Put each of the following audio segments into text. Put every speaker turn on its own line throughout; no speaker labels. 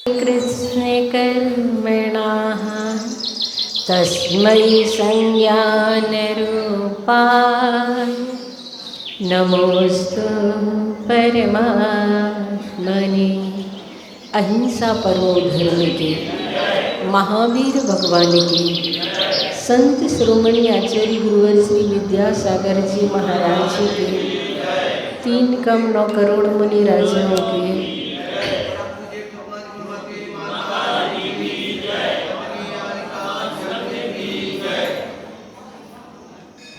कृष्णकर्मणः तस्मै संज्ञानरूपाय नमोस्तु परमात्मने। अहिंसा परमो धर्म के महावीर भगवान की संत शिरोमणि आचार्य गुरुवर श्री विद्यासागर जी महाराज जी के 3,9 करोड़ मुनि राजाओं के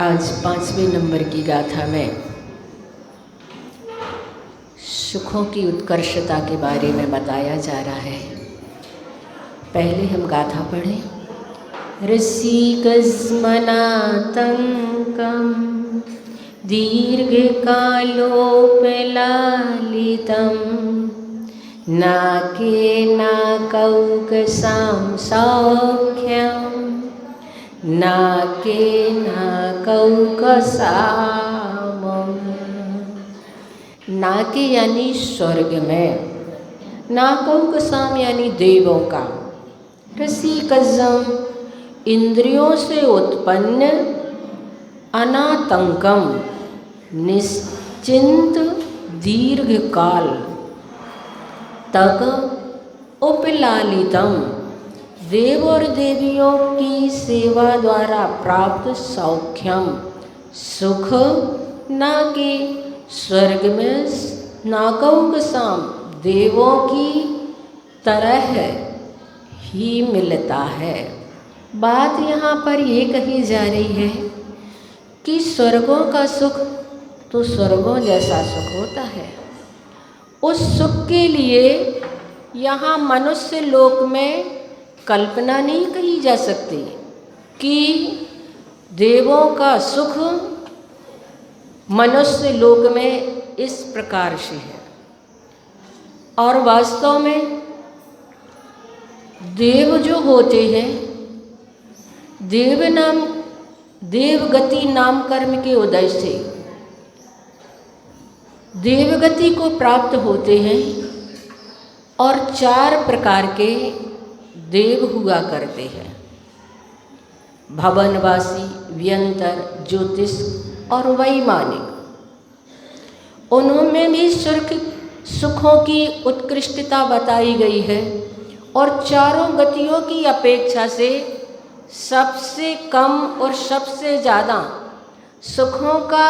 आज 5वें नंबर की गाथा में सुखों की उत्कर्षता के बारे में बताया जा रहा है। पहले हम गाथा पढ़ें। रसिकस्मनातङ्कं दीर्घकालोपलालितं नाकेनाकौकसां सौख्यं नाकेनाकौकसामम्। नाके यानी स्वर्ग में, नाकौकसाम यानी देवों का, रसिकजम इंद्रियों से उत्पन्न, अनातंकम निश्चिंत दीर्घ काल तक, उपलालितम देव और देवियों की सेवा द्वारा प्राप्त सौख्यम सुख, ना कि स्वर्ग में नाकौकसाम देवों की तरह ही मिलता है। बात यहाँ पर ये कही जा रही है कि स्वर्गों का सुख तो स्वर्गों जैसा सुख होता है। उस सुख के लिए यहाँ मनुष्य लोक में कल्पना नहीं कही जा सकती कि देवों का सुख मनुष्य लोक में इस प्रकार से है। और वास्तव में देव जो होते हैं, देवगति नाम कर्म के उदय से देवगति को प्राप्त होते हैं और 4 प्रकार के देव हुआ करते हैं। भवनवासी, व्यंतर, ज्योतिष और वैमानिक। उनमें भी सुखों की उत्कृष्टता बताई गई है और चारों गतियों की अपेक्षा से सबसे कम और सबसे ज़्यादा सुखों का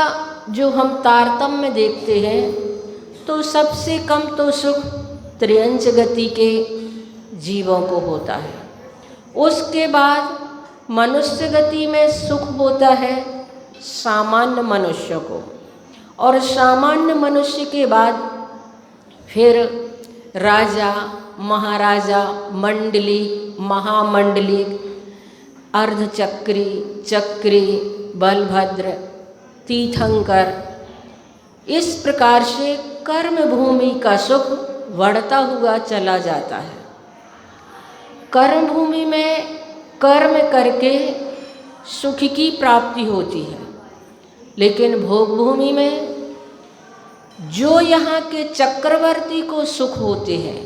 जो हम तारतम्य देखते हैं तो सबसे कम तो सुख त्रियंच गति के जीवों को होता है। उसके बाद मनुष्य गति में सुख होता है सामान्य मनुष्य को, और सामान्य मनुष्य के बाद फिर राजा, महाराजा, मंडली, महामंडली, अर्धचक्री, चक्री, बलभद्र, तीर्थंकर, इस प्रकार से कर्म भूमि का सुख बढ़ता हुआ चला जाता है। कर्म भूमि में कर्म करके सुख की प्राप्ति होती है, लेकिन भोग भूमि में जो यहाँ के चक्रवर्ती को सुख होते हैं,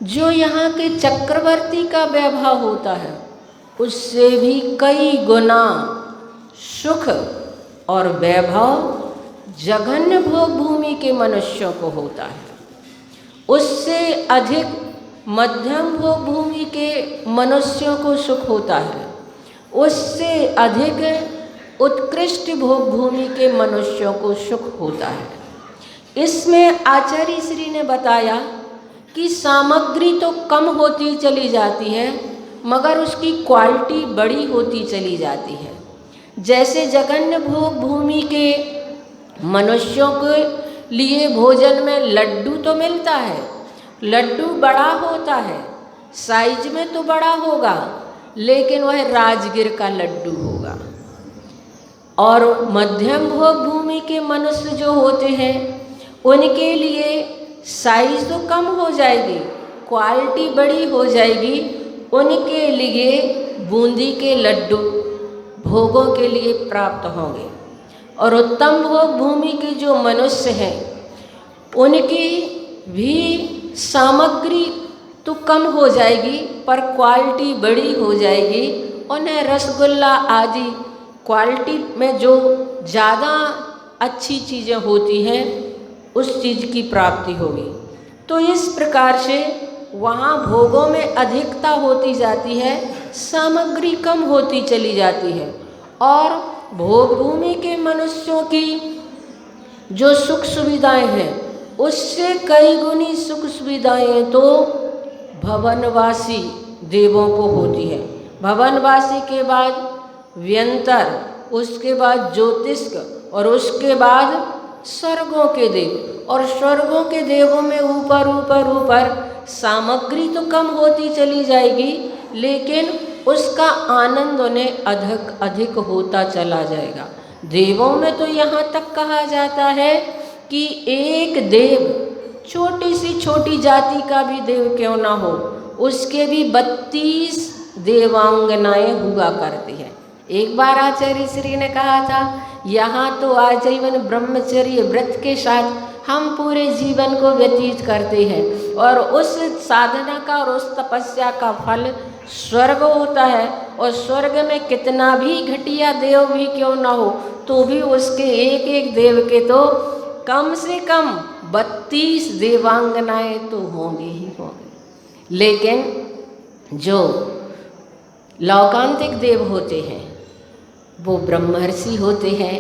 जो यहाँ के चक्रवर्ती का वैभव होता है, उससे भी कई गुना सुख और वैभव जघन्य भोग भूमि के मनुष्यों को होता है। उससे अधिक मध्यम भोग भूमि के मनुष्यों को सुख होता है, उससे अधिक उत्कृष्ट भोग भूमि के मनुष्यों को सुख होता है। इसमें आचार्य श्री ने बताया कि सामग्री तो कम होती चली जाती है मगर उसकी क्वालिटी बड़ी होती चली जाती है। जैसे जघन्य भोग भूमि के मनुष्यों के लिए भोजन में लड्डू तो मिलता है, लड्डू बड़ा होता है, साइज में तो बड़ा होगा लेकिन वह राजगिर का लड्डू होगा। और मध्यम भोग भूमि के मनुष्य जो होते हैं उनके लिए साइज तो कम हो जाएगी, क्वालिटी बड़ी हो जाएगी, उनके लिए बूंदी के लड्डू भोगों के लिए प्राप्त होंगे। और उत्तम भोग भूमि के जो मनुष्य हैं उनकी भी सामग्री तो कम हो जाएगी, पर क्वालिटी बड़ी हो जाएगी। उन्हें रसगुल्ला आदि क्वालिटी में जो ज़्यादा अच्छी चीज़ें होती हैं उस चीज़ की प्राप्ति होगी। तो इस प्रकार से वहाँ भोगों में अधिकता होती जाती है, सामग्री कम होती चली जाती है, और भोग भूमि के मनुष्यों की जो सुख सुविधाएं हैं उससे कई गुनी सुख सुविधाएं तो भवनवासी देवों को होती है। भवनवासी के बाद व्यंतर, उसके बाद ज्योतिष्क, और उसके बाद स्वर्गों के देव। और स्वर्गों के देवों में ऊपर ऊपर ऊपर सामग्री तो कम होती चली जाएगी, लेकिन उसका आनंद उन्हें अधिक अधिक होता चला जाएगा। देवों में तो यहाँ तक कहा जाता है कि एक देव, छोटी सी छोटी जाति का भी देव क्यों ना हो, उसके भी 32 देवांगनाएं हुआ करती हैं। एक बार आचार्य श्री ने कहा था, यहाँ तो आजीवन ब्रह्मचर्य व्रत के साथ हम पूरे जीवन को व्यतीत करते हैं, और उस साधना का और उस तपस्या का फल स्वर्ग होता है। और स्वर्ग में कितना भी घटिया देव भी क्यों ना हो, तो भी उसके एक एक देव के तो कम से कम 32 देवांगनाएं तो होंगी ही होंगी। लेकिन जो लौकांतिक देव होते हैं वो ब्रह्मर्षि होते हैं,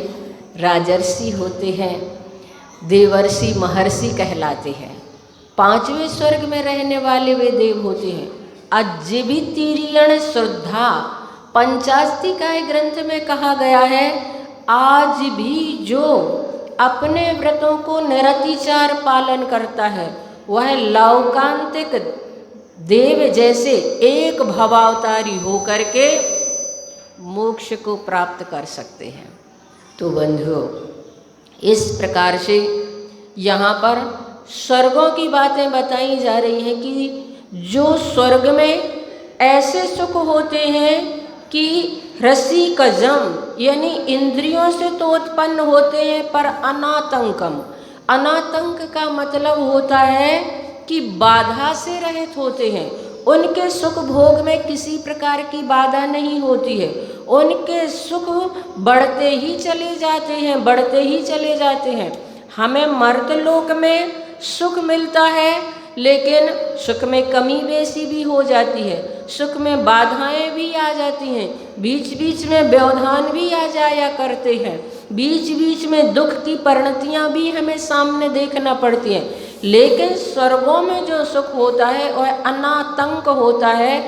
राजर्षि होते हैं, देवर्षि, महर्षि कहलाते हैं। 5वें स्वर्ग में रहने वाले वे देव होते हैं। अज्जीवितीरण श्रद्धा, पंचास्तिकाय ग्रंथ में कहा गया है, आज भी जो अपने व्रतों को निरतिचार पालन करता है वह लौकांतिक देव जैसे एक भवावतारी होकर के मोक्ष को प्राप्त कर सकते हैं। तो बंधुओं, इस प्रकार से यहाँ पर स्वर्गों की बातें बताई जा रही हैं कि जो स्वर्ग में ऐसे सुख होते हैं कि रसिकजम, यानी इंद्रियों से तो उत्पन्न होते हैं पर अनातंकम। अनातंक का मतलब होता है कि बाधा से रहित होते हैं। उनके सुख भोग में किसी प्रकार की बाधा नहीं होती है, उनके सुख बढ़ते ही चले जाते हैं, बढ़ते ही चले जाते हैं। हमें मर्तलोक में सुख मिलता है, लेकिन सुख में कमी बेसी भी हो जाती है, सुख में बाधाएं भी आ जाती हैं, बीच बीच में व्यवधान भी आ जाया करते हैं, बीच बीच में दुख की परिणतियां भी हमें सामने देखना पड़ती हैं। लेकिन स्वर्गों में जो सुख होता है वह अनातंक होता है,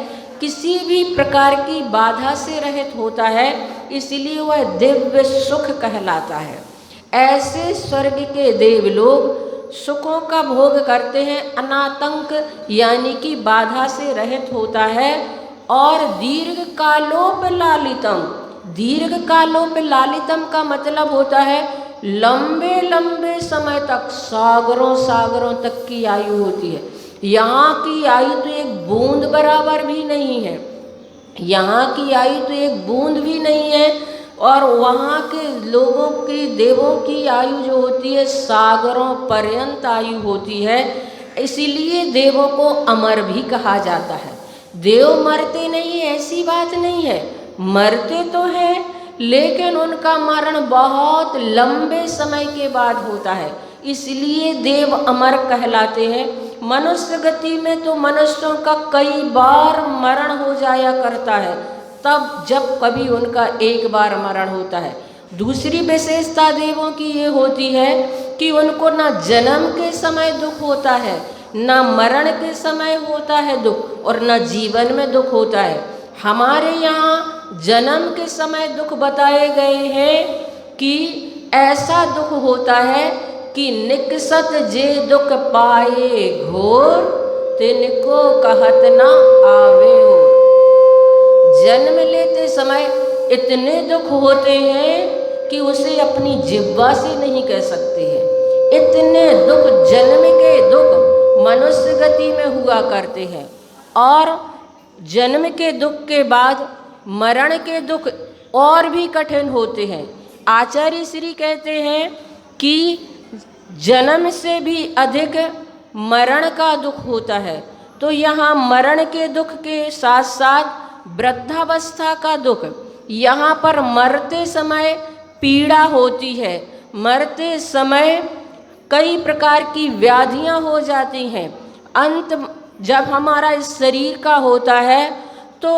किसी भी प्रकार की बाधा से रहित होता है, इसलिए वह दिव्य सुख कहलाता है। ऐसे स्वर्ग के देव लोग सुखों का भोग करते हैं, अनातंक यानी कि बाधा से रहित होता है। और दीर्घ कालोपलालितम, दीर्घ कालोपलालितम का मतलब होता है लंबे लंबे समय तक, सागरों सागरों तक की आयु होती है। यहाँ की आयु तो एक बूंद बराबर भी नहीं है, यहाँ की आयु तो एक बूंद भी नहीं है। और वहाँ के लोगों की, देवों की आयु जो होती है सागरों पर्यंत आयु होती है, इसीलिए देवों को अमर भी कहा जाता है। देव मरते नहीं, ऐसी बात नहीं है, मरते तो हैं, लेकिन उनका मरण बहुत लंबे समय के बाद होता है, इसलिए देव अमर कहलाते हैं। मनुष्य गति में तो मनुष्यों का कई बार मरण हो जाया करता है, तब जब कभी उनका एक बार मरण होता है। दूसरी विशेषता देवों की ये होती है कि उनको ना जन्म के समय दुख होता है, ना मरण के समय होता है दुख, और ना जीवन में दुख होता है। हमारे यहाँ जन्म के समय दुख बताए गए हैं कि ऐसा दुख होता है कि निकसत जे दुख पाए घोर, तिनको कहत ना आवे हो। जन्म लेते समय इतने दुख होते हैं कि उसे अपनी जिह्वा से नहीं कह सकते हैं। इतने दुख, जन्म के दुख मनुष्य गति में हुआ करते हैं, और जन्म के दुख के बाद मरण के दुख और भी कठिन होते हैं। आचार्य श्री कहते हैं कि जन्म से भी अधिक मरण का दुख होता है। तो यहाँ मरण के दुख के साथ साथ वृद्धावस्था का दुख, यहाँ पर मरते समय पीड़ा होती है, मरते समय कई प्रकार की व्याधियाँ हो जाती हैं। अंत जब हमारा इस शरीर का होता है तो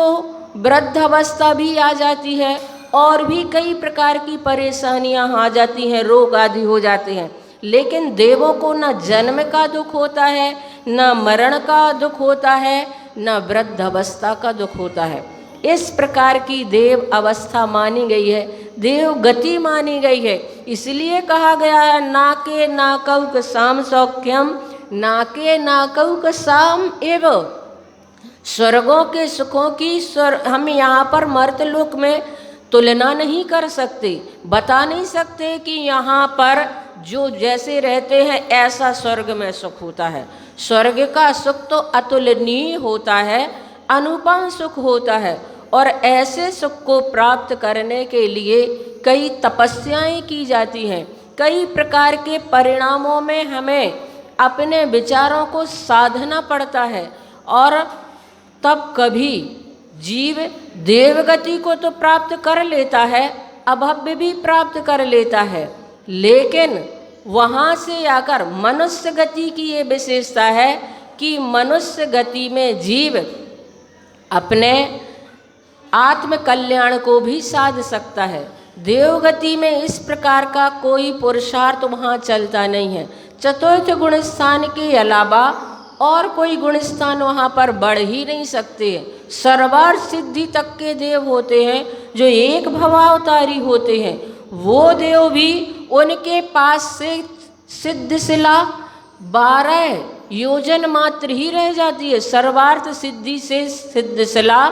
वृद्धावस्था भी आ जाती है और भी कई प्रकार की परेशानियां आ जाती हैं, रोग आदि हो जाते हैं। लेकिन देवों को न जन्म का दुख होता है, न मरण का दुख होता है, न वृद्धावस्था का दुख होता है। इस प्रकार की देव अवस्था मानी गई है, देव गति मानी गई है। इसलिए कहा गया है नाके नाकौक साम सौख्यम, नाके नाकौक साम एवं। स्वर्गों के सुखों की हम यहाँ पर मर्तलोक में तुलना नहीं कर सकते, बता नहीं सकते कि यहाँ पर जो जैसे रहते हैं ऐसा स्वर्ग में सुख होता है। स्वर्ग का सुख तो अतुलनीय होता है, अनुपम सुख होता है। और ऐसे सुख को प्राप्त करने के लिए कई तपस्याएं की जाती हैं, कई प्रकार के परिणामों में हमें अपने विचारों को साधना पड़ता है। और तब कभी जीव देवगति को तो प्राप्त कर लेता है, अभव्य भी प्राप्त कर लेता है, लेकिन वहाँ से आकर मनुष्य गति की ये विशेषता है कि मनुष्य गति में जीव अपने आत्म कल्याण को भी साध सकता है। देवगति में इस प्रकार का कोई पुरुषार्थ वहाँ चलता नहीं है। चतुर्थ गुण स्थान के अलावा और कोई गुण स्थान वहाँ पर बढ़ ही नहीं सकते हैं। सर्वार्थ सिद्धि तक के देव होते हैं जो एक भवावतारी होते हैं, वो देव भी उनके पास से सिद्ध शिला 12 योजन मात्र ही रह जाती है। सर्वार्थ सिद्धि से सिद्ध शिला,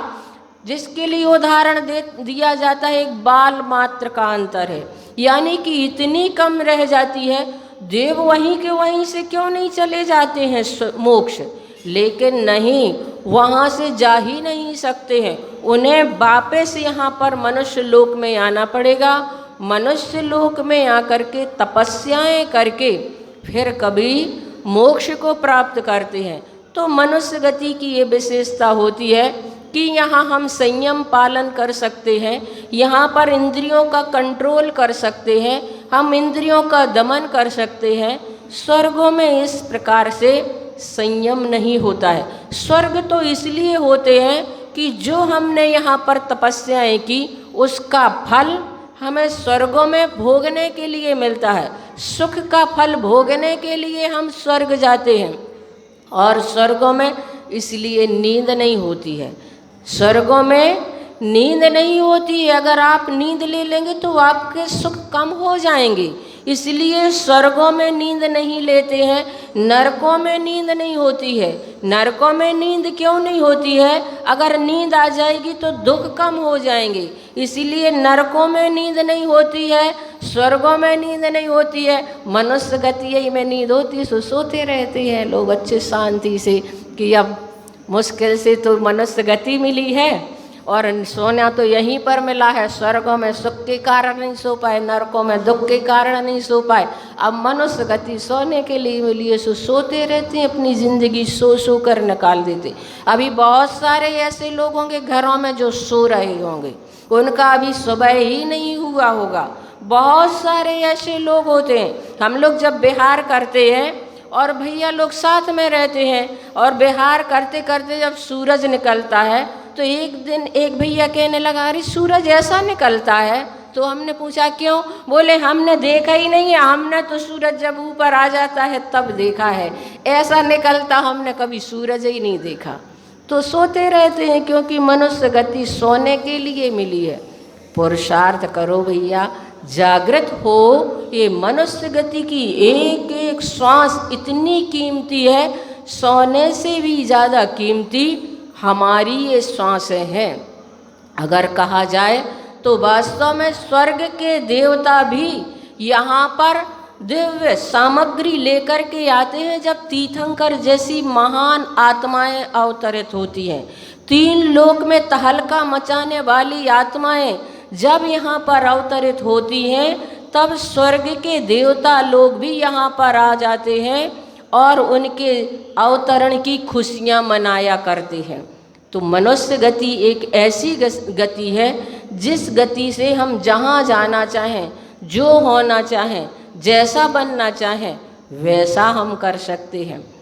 जिसके लिए उदाहरण दिया जाता है, एक बाल मात्र का अंतर है, यानी कि इतनी कम रह जाती है। देव वहीं के वहीं से क्यों नहीं चले जाते हैं मोक्ष, लेकिन नहीं, वहाँ से जा ही नहीं सकते हैं। उन्हें वापस यहाँ पर मनुष्य लोक में आना पड़ेगा। मनुष्य लोक में आकर के तपस्याएं करके फिर कभी मोक्ष को प्राप्त करते हैं। तो मनुष्य गति की ये विशेषता होती है कि यहाँ हम संयम पालन कर सकते हैं, यहाँ पर इंद्रियों का कंट्रोल कर सकते हैं, हम इंद्रियों का दमन कर सकते हैं। स्वर्गों में इस प्रकार से संयम नहीं होता है। स्वर्ग तो इसलिए होते हैं कि जो हमने यहाँ पर तपस्याएं की उसका फल हमें स्वर्गों में भोगने के लिए मिलता है। सुख का फल भोगने के लिए हम स्वर्ग जाते हैं। और स्वर्गों में इसलिए नींद नहीं होती है, स्वर्गों में नींद नहीं होती है। अगर आप नींद ले लेंगे तो आपके सुख कम हो जाएंगे, इसलिए स्वर्गों में नींद नहीं लेते हैं। नरकों में नींद नहीं होती है। नरकों में नींद क्यों नहीं होती है? अगर नींद आ जाएगी तो दुख कम हो जाएंगे, इसीलिए नरकों में नींद नहीं होती है, स्वर्गों में नींद नहीं होती है। मनुष्य गति यही में नींद होती है, सो सोते रहते हैं लोग अच्छे शांति से कि अब मुश्किल से तो मनुष्य गति मिली है और सोना तो यहीं पर मिला है। स्वर्गों में सुख के कारण नहीं सो पाए, नरकों में दुख के कारण नहीं सो पाए। अब मनुष्य गति सोने के लिए मिली है, सो सोते रहते हैं, अपनी ज़िंदगी सो सो कर निकाल देते। अभी बहुत सारे ऐसे लोग होंगे घरों में जो सो रहे होंगे, उनका अभी सुबह ही नहीं हुआ होगा। बहुत सारे ऐसे लोग होते हैं। हम लोग जब विहार करते हैं और भैया लोग साथ में रहते हैं और विहार करते करते जब सूरज निकलता है तो एक दिन एक भैया कहने लगा, अरे सूरज ऐसा निकलता है। तो हमने पूछा क्यों? बोले हमने देखा ही नहीं है, हमने तो सूरज जब ऊपर आ जाता है तब देखा है, ऐसा निकलता हमने कभी सूरज ही नहीं देखा। तो सोते रहते हैं क्योंकि मनुष्य गति सोने के लिए मिली है। पुरुषार्थ करो भैया, जागृत हो। ये मनुष्य गति की एक एक श्वास इतनी कीमती है, सोने से भी ज़्यादा कीमती हमारी ये श्वासें हैं। अगर कहा जाए तो वास्तव में स्वर्ग के देवता भी यहाँ पर दिव्य सामग्री लेकर के आते हैं जब तीर्थंकर जैसी महान आत्माएं अवतरित होती हैं। 3 लोक में तहलका मचाने वाली आत्माएं जब यहाँ पर अवतरित होती हैं तब स्वर्ग के देवता लोग भी यहाँ पर आ जाते हैं और उनके अवतरण की खुशियाँ मनाया करते हैं। तो मनुष्य गति एक ऐसी गति है जिस गति से हम जहाँ जाना चाहें, जो होना चाहें, जैसा बनना चाहें, वैसा हम कर सकते हैं।